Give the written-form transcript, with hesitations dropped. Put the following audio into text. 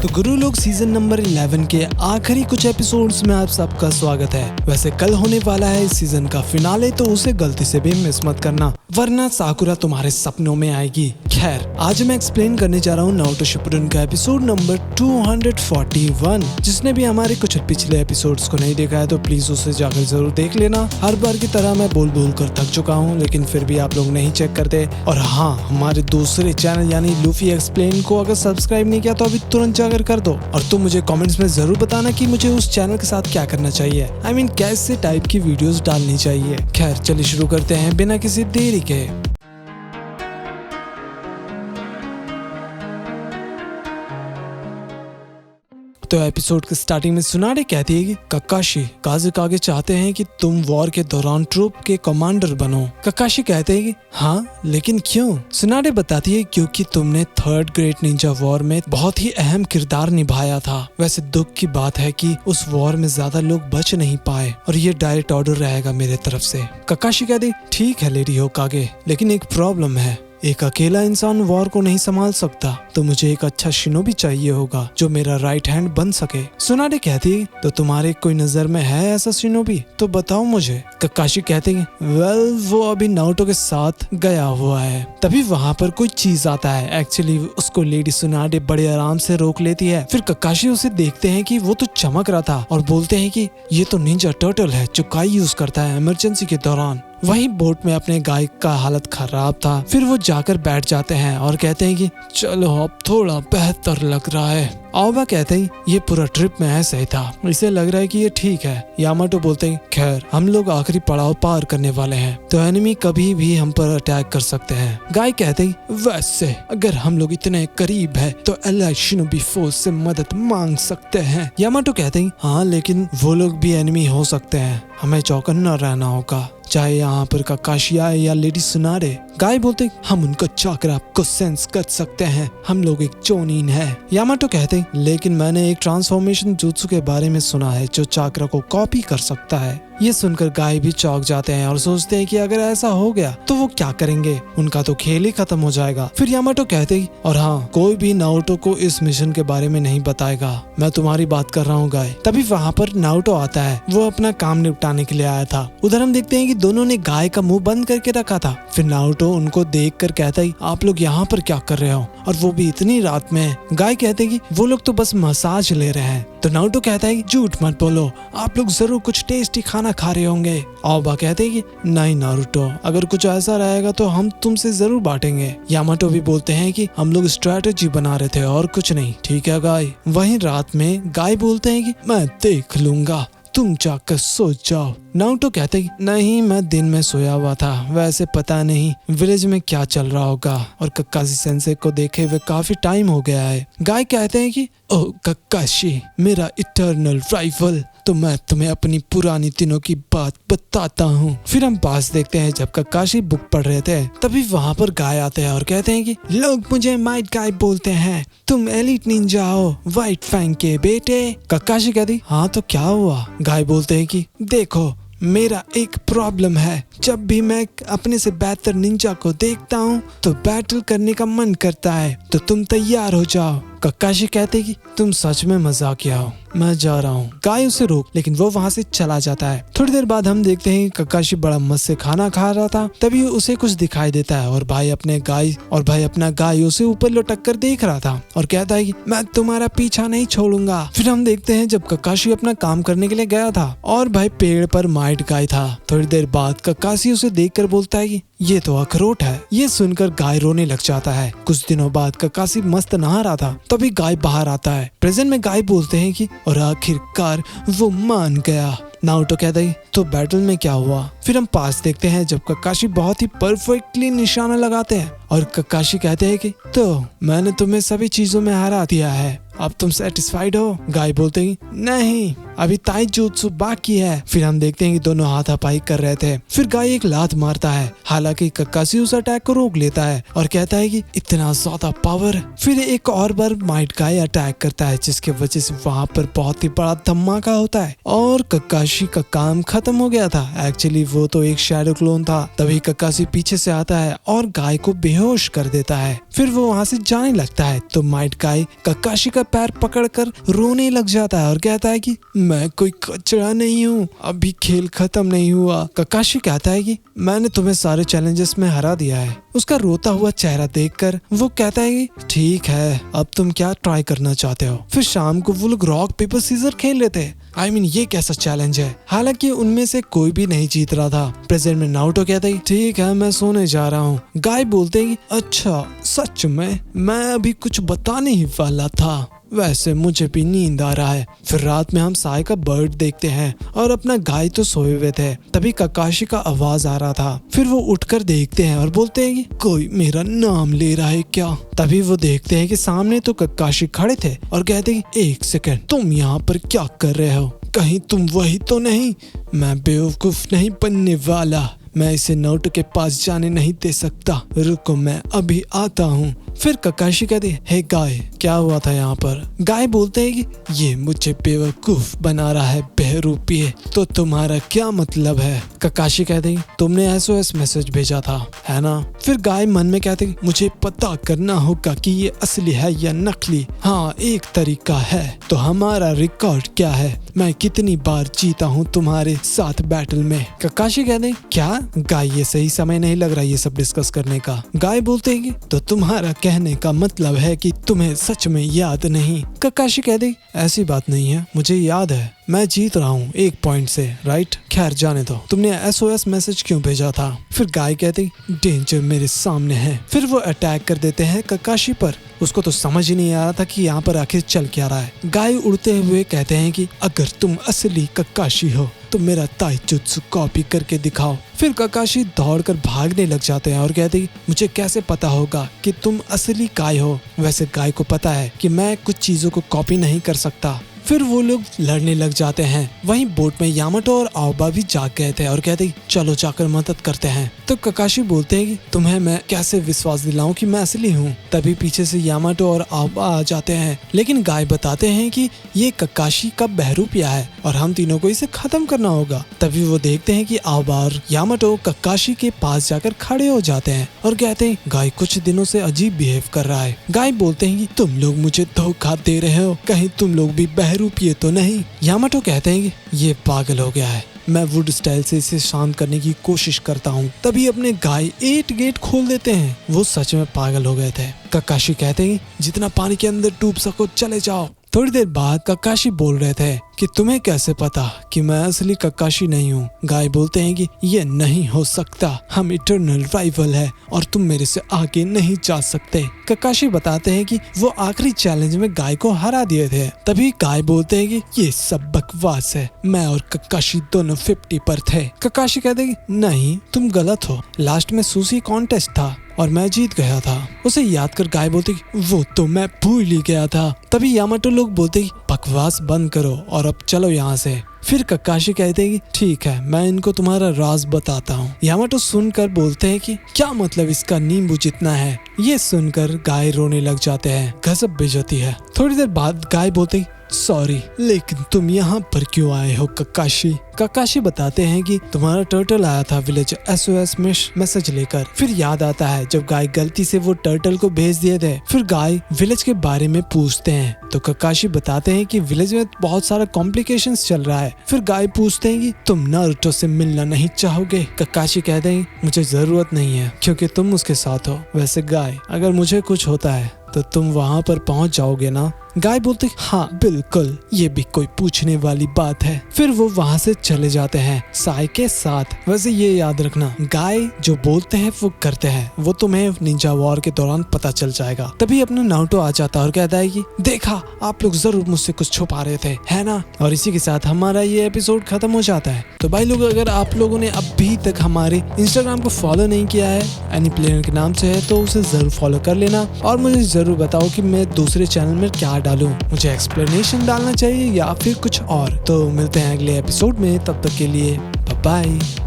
तो गुरु लोग season number 11 के आखिरी कुछ एपिसोड्स में आप सबका स्वागत है। वैसे कल होने वाला है इस सीजन का फिनाले, तो उसे गलती से भी मिस मत करना वरना साकुरा तुम्हारे सपनों में आएगी। खैर, आज मैं एक्सप्लेन करने जा रहा हूँ नारुतो शिपुडन का एपिसोड नंबर 241। जिसने भी हमारे कुछ पिछले एपिसोड्स को नहीं देखा है तो प्लीज उसे जाकर जरूर देख लेना। हर बार की तरह मैं बोल बोल कर थक चुका हूँ, लेकिन फिर भी आप लोग नहीं चेक करते। और हाँ, हमारे दूसरे चैनल यानी लूफी एक्सप्लेन को अगर सब्सक्राइब नहीं किया तो अभी तुरंत जाकर कर दो। और तुम मुझे कमेंट्स में जरूर बताना कि मुझे उस चैनल के साथ क्या करना चाहिए, I mean, कैसे टाइप की वीडियोस डालनी चाहिए। खैर, चलिए शुरू करते हैं बिना किसी देरी के। तो एपिसोड के स्टार्टिंग में सुनाडे कहती है कि ककाशी काज़ुकागे चाहते हैं कि तुम वॉर के दौरान ट्रूप के कमांडर बनो। ककाशी कहते हैं कि हाँ, लेकिन क्यों? सुनाडे बताती है क्योंकि तुमने थर्ड ग्रेट निंजा वॉर में बहुत ही अहम किरदार निभाया था। वैसे दुख की बात है कि उस वॉर में ज्यादा लोग बच नहीं पाए और ये डायरेक्ट ऑर्डर रहेगा मेरे तरफ से। ककाशी कहती ठीक है लेडी होकागे, लेकिन एक प्रॉब्लम है। एक अकेला इंसान वॉर को नहीं संभाल सकता, तो मुझे एक अच्छा शिनोबी चाहिए होगा जो मेरा राइट हैंड बन सके। सुनाडे कहती तो तुम्हारे कोई नजर में है ऐसा शिनोबी? तो बताओ मुझे। ककाशी कहते वेल, वो अभी नारुतो के साथ गया हुआ है। तभी वहाँ पर कोई चीज आता है। एक्चुअली उसको लेडी सुनाडे बड़े आराम से रोक लेती है। फिर ककाशी उसे देखते हैं कि वो तो चमक रहा था और बोलते हैं कि ये तो निंजा टर्टल है जो काई यूज करता है इमरजेंसी के दौरान। वहीं बोट में अपने गाय का हालत खराब था। फिर वो जाकर बैठ जाते हैं और कहते हैं कि चलो अब थोड़ा बेहतर लग रहा है। आओबा कहते हैं ये पूरा ट्रिप में ऐसा ही था, इसे लग रहा है कि ये ठीक है। यामाटो बोलते हैं खैर, हम लोग आखिरी पड़ाव पार करने वाले हैं, तो एनिमी कभी भी हम पर अटैक कर सकते हैं। गाय कहते हैं वैसे अगर हम लोग इतने करीब है तो एलाइड शिनोबी फोर्स से मदद मांग सकते हैं। यामाटो कहते हैं हाँ, लेकिन वो लोग भी एनिमी हो सकते हैं, हमें चौकन्ना रहना होगा, चाहे यहाँ पर ककाशी आए या लेडी सुनाडे। गाय बोलते हम उनका चाकरा को सेंस कर सकते हैं, हम लोग एक चोनिन है। यामाटो कहते लेकिन मैंने एक ट्रांसफॉर्मेशन जुत्सु के बारे में सुना है जो चाकरा को कॉपी कर सकता है। ये सुनकर गाय भी चौंक जाते हैं और सोचते हैं कि अगर ऐसा हो गया तो वो क्या करेंगे, उनका तो खेल ही खत्म हो जाएगा। फिर यामाटो कहते और हाँ, कोई भी नारुतो को इस मिशन के बारे में नहीं बताएगा, मैं तुम्हारी बात कर रहा हूँ गाय। तभी वहाँ पर नारुतो आता है, वो अपना काम निपटाने के लिए आया था। उधर हम देखते हैं कि दोनों ने गाय का मुंह बंद करके रखा था। फिर नारुतो उनको देखकर कहता है आप लोग यहाँ पर क्या कर रहे हो, और वो भी इतनी रात में। गाय कहते हैं कि वो लोग तो बस मसाज ले रहे हैं। तो नारुतो कहता है झूठ मत बोलो, आप लोग जरूर कुछ टेस्टी खाना खा रहे होंगे। आओबा कहते हैं कि नहीं नारुतो, अगर कुछ ऐसा रहेगा तो हम तुमसे जरूर बांटेंगे। यामाटो भी बोलते हैं कि हम लोग स्ट्रेटेजी बना रहे थे और कुछ नहीं। ठीक है गाय। वहीं रात में गाय बोलते हैं कि मैं देख लूंगा, तुम जाकर सो जाओ। नारुतो कहते हैं नहीं, मैं दिन में सोया हुआ था, वैसे पता नहीं विलेज में क्या चल रहा होगा, और ककाशी सेंसे को देखे हुए काफी टाइम हो गया है। गाय कहते हैं कि ओ ककाशी मेरा इटर्नल राइवल, तो मैं तुम्हें अपनी पुरानी दिनों की बात बताता हूँ। फिर हम पास देखते हैं जब ककाशी बुक पढ़ रहे थे, तभी वहाँ पर गाय आते हैं और कहते हैं कि लोग मुझे माइट गाय बोलते हैं, तुम एलिट निंजा हो व्हाइट फैंग के बेटे। ककाशी कहती हाँ तो क्या हुआ? गाय बोलते हैं कि देखो मेरा एक प्रॉब्लम है, जब भी मैं अपने से बेहतर निंजा को देखता हूँ तो बैटल करने का मन करता है, तो तुम तैयार हो जाओ। ककाशी कहते कि तुम सच में मजाकिया हो, मैं जा रहा हूँ। गाय उसे रोक, लेकिन वो वहाँ से चला जाता है। थोड़ी देर बाद हम देखते हैं ककाशी बड़ा मस्त से खाना खा रहा था, तभी उसे कुछ दिखाई देता है और भाई अपना गाय उसे ऊपर लटक कर देख रहा था और कहता है कि मैं तुम्हारा पीछा नहीं छोड़ूंगा। फिर हम देखते हैं जब ककाशी अपना काम करने के लिए गया था और भाई पेड़ पर माइट गाय था। थोड़ी देर बाद ककाशी उसे देखकर बोलता है कि ये तो अखरोट है। ये सुनकर गाय रोने लग जाता है। कुछ दिनों बाद ककाशी मस्त नहा रहा था, तभी गाय बाहर आता है। प्रेजेंट में गाय बोलते हैं कि और आखिरकार वो मान गया। नारुतो कहता है तो बैटल में क्या हुआ? फिर हम पास देखते हैं जब ककाशी बहुत ही परफेक्टली निशाना लगाते हैं और ककाशी कहते हैं कि तो मैंने तुम्हें सभी चीजों में हरा दिया है, अब तुम सेटिस्फाइड हो? गाय बोलते हैं नहीं, अभी ताइजुत्सु बाकी है। फिर हम देखते हैं कि दोनों हाथापाई कर रहे थे। फिर गाय एक लात मारता है, हालांकि ककाशी उस अटैक को रोक लेता है और कहता है कि इतना ज्यादा पावर। फिर एक और बार माइट गाय अटैक करता है, जिसकी वजह से वहाँ पर बहुत ही बड़ा धमाका होता है और ककाशी का काम खत्म हो गया था। एक्चुअली वो तो एक शैडो क्लोन था। तभी ककाशी पीछे से आता है और गाय को बेहोश कर देता है। फिर वो वहाँ से जाने लगता है तो माइट गाय ककाशी का पैर पकड़कर रोने लग जाता है और कहता है कि मैं कोई कचरा नहीं हूँ, अभी खेल खत्म नहीं हुआ। ककाशी कहता है कि मैंने तुम्हें सारे चैलेंजेस में हरा दिया है। उसका रोता हुआ चेहरा देखकर वो कहता है कि ठीक है, अब तुम क्या ट्राई करना चाहते हो। फिर शाम को वो लोग रॉक पेपर सीजर खेल लेते हैं। ये कैसा चैलेंज है। हालांकि उनमें से कोई भी नहीं जीत रहा था। प्रेजेंट में नारुतो कहता है ठीक है, मैं सोने जा रहा हूँ। गाय बोलते हैं अच्छा सच में, मैं अभी कुछ बताने ही वाला था, वैसे मुझे भी नींद आ रहा है। फिर रात में हम साई का बर्ड देखते हैं और अपना गाय तो सोए हुए थे। तभी ककाशी का आवाज आ रहा था। फिर वो उठकर देखते हैं और बोलते हैं कि कोई मेरा नाम ले रहा है क्या। तभी वो देखते हैं कि सामने तो ककाशी खड़े थे और कहते हैं एक सेकंड, तुम यहाँ पर क्या कर रहे हो, कहीं तुम वही तो नहीं। मैं बेवकूफ नहीं बनने वाला, मैं इसे नारुतो के पास जाने नहीं दे सकता, रुको मैं अभी आता हूँ। फिर ककाशी कहती है हे गाय, क्या हुआ था यहाँ पर। गाय बोलते हैं कि ये मुझे बेवकूफ बना रहा है बहरूपी, तो तुम्हारा क्या मतलब है। ककाशी कहते हैं तुमने SOS मैसेज भेजा था, है ना। फिर गाय मन में कहते हैं मुझे पता करना होगा कि ये असली है या नकली। हाँ, एक तरीका है, तो हमारा रिकॉर्ड क्या है, मैं कितनी बार जीता हूँ तुम्हारे साथ बैटल में। ककाशी कहते हैं क्या। गाय ये सही समय नहीं लग रहा ये सब डिस्कस करने का। गाय बोलते हैं कि तो तुम्हारा कहने का मतलब है कि तुम्हें सच में याद नहीं। ककाशी कहते ऐसी बात नहीं है, मुझे याद है, मैं जीत रहा हूँ 1 पॉइंट से, राइट। खैर जाने दो, तुमने SOS मैसेज क्यों भेजा था। फिर गाय कहते डेंजर मेरे सामने है। फिर वो अटैक कर देते हैं ककाशी पर। उसको तो समझ ही नहीं आ रहा था कि यहाँ पर आखिर चल क्या रहा है। गाय उड़ते हुए कहते हैं कि अगर तुम असली ककाशी हो तो मेरा ताइजुत्सु कॉपी करके दिखाओ। फिर ककाशी दौड़कर भागने लग जाते हैं और कहते हैं मुझे कैसे पता होगा कि तुम असली गाय हो। वैसे गाय को पता है कि मैं कुछ चीजों को कॉपी नहीं कर सकता। फिर वो लोग लड़ने लग जाते हैं। वहीं बोट में यामाटो और आओबा भी जाग गए थे और कहते चलो जाकर मदद करते हैं। तो ककाशी बोलते हैं कि तुम्हें मैं कैसे विश्वास दिलाऊं कि मैं असली हूँ। तभी पीछे से यामाटो और आओबा आ जाते हैं, लेकिन गाय बताते हैं कि ये ककाशी का बहरूपिया है और हम तीनों को इसे खत्म करना होगा। तभी वो देखते हैं कि आओबा और यामाटो ककाशी के पास जाकर खड़े हो जाते हैं और कहते हैं गाय कुछ दिनों से अजीब बिहेव कर रहा है। गाय बोलते हैं कि तुम लोग मुझे धोखा दे रहे हो, कहीं तुम लोग भी बहरूपिये तो नहीं। यामाटो कहते हैं कि ये पागल हो गया है, मैं वुड स्टाइल से इसे शांत करने की कोशिश करता हूँ। तभी अपने गाय 8 गेट खोल देते हैं। वो सच में पागल हो गए थे। ककाशी कहते हैं जितना पानी के अंदर डूब सको चले जाओ। थोड़ी देर बाद ककाशी बोल रहे थे कि तुम्हें कैसे पता कि मैं असली ककाशी नहीं हूँ। गाय बोलते हैं कि ये नहीं हो सकता, हम इटर्नल राइवल है और तुम मेरे से आगे नहीं जा सकते। ककाशी बताते हैं कि वो आखिरी चैलेंज में गाय को हरा दिए थे। तभी गाय बोलते हैं कि ये सब बकवास है, मैं और ककाशी दोनों 50 पर थे। ककाशी कहते हैं कि नहीं, तुम गलत हो, लास्ट में सुशी कॉन्टेस्ट था और मैं जीत गया था। उसे याद कर गाय बोलती वो तो मैं भूल ही गया था। तभी यामाटो लोग बोलते बकवास बंद करो और अब चलो यहाँ से। फिर ककाशी कहते हैं कि ठीक है, मैं इनको तुम्हारा राज बताता हूँ। यामाटो सुनकर बोलते हैं कि क्या मतलब इसका नींबू जितना है। ये सुनकर गाय रोने लग जाते हैं। गजब बेइज्जती है। थोड़ी देर बाद गाय बोलते सॉरी, लेकिन तुम यहाँ पर क्यों आए हो ककाशी। ककाशी बताते हैं कि तुम्हारा टर्टल आया था विलेज SOS में मैसेज लेकर। फिर याद आता है जब गाय गलती से वो टर्टल को भेज दिए थे। फिर गाय विलेज के बारे में पूछते हैं तो ककाशी बताते हैं कि विलेज में बहुत सारा कॉम्प्लिकेशंस चल रहा है। फिर गाय पूछते हैं कि तुम नारुतो से मिलना नहीं चाहोगे। ककाशी कहते हैं मुझे जरूरत नहीं है क्योंकि तुम उसके साथ हो। वैसे गाय, अगर मुझे कुछ होता है तो तुम वहाँ पर पहुँच जाओगे ना। गाय बोलते हाँ बिल्कुल, ये भी कोई पूछने वाली बात है। फिर वो वहाँ से चले जाते हैं साई के साथ। वैसे ये याद रखना, गाय जो बोलते हैं वो करते हैं, वो तुम्हें निंजा वॉर के दौरान पता चल जाएगा। तभी अपना नारुतो आ जाता है और कहता है कि देखा, आप लोग जरूर मुझसे कुछ छुपा रहे थे, है ना। और इसी के साथ हमारा ये एपिसोड खत्म हो जाता है। तो भाई लोग, अगर आप लोगों ने अभी तक हमारे इंस्टाग्राम को फॉलो नहीं किया है, एनीप्लेनर के नाम से है, तो उसे जरूर फॉलो कर लेना और मुझे जरूर बताओ कि मैं दूसरे चैनल में क्या डालूं, मुझे एक्सप्लेनेशन डालना चाहिए या फिर कुछ और। तो मिलते हैं अगले एपिसोड में, तब तक के लिए बाय बाय।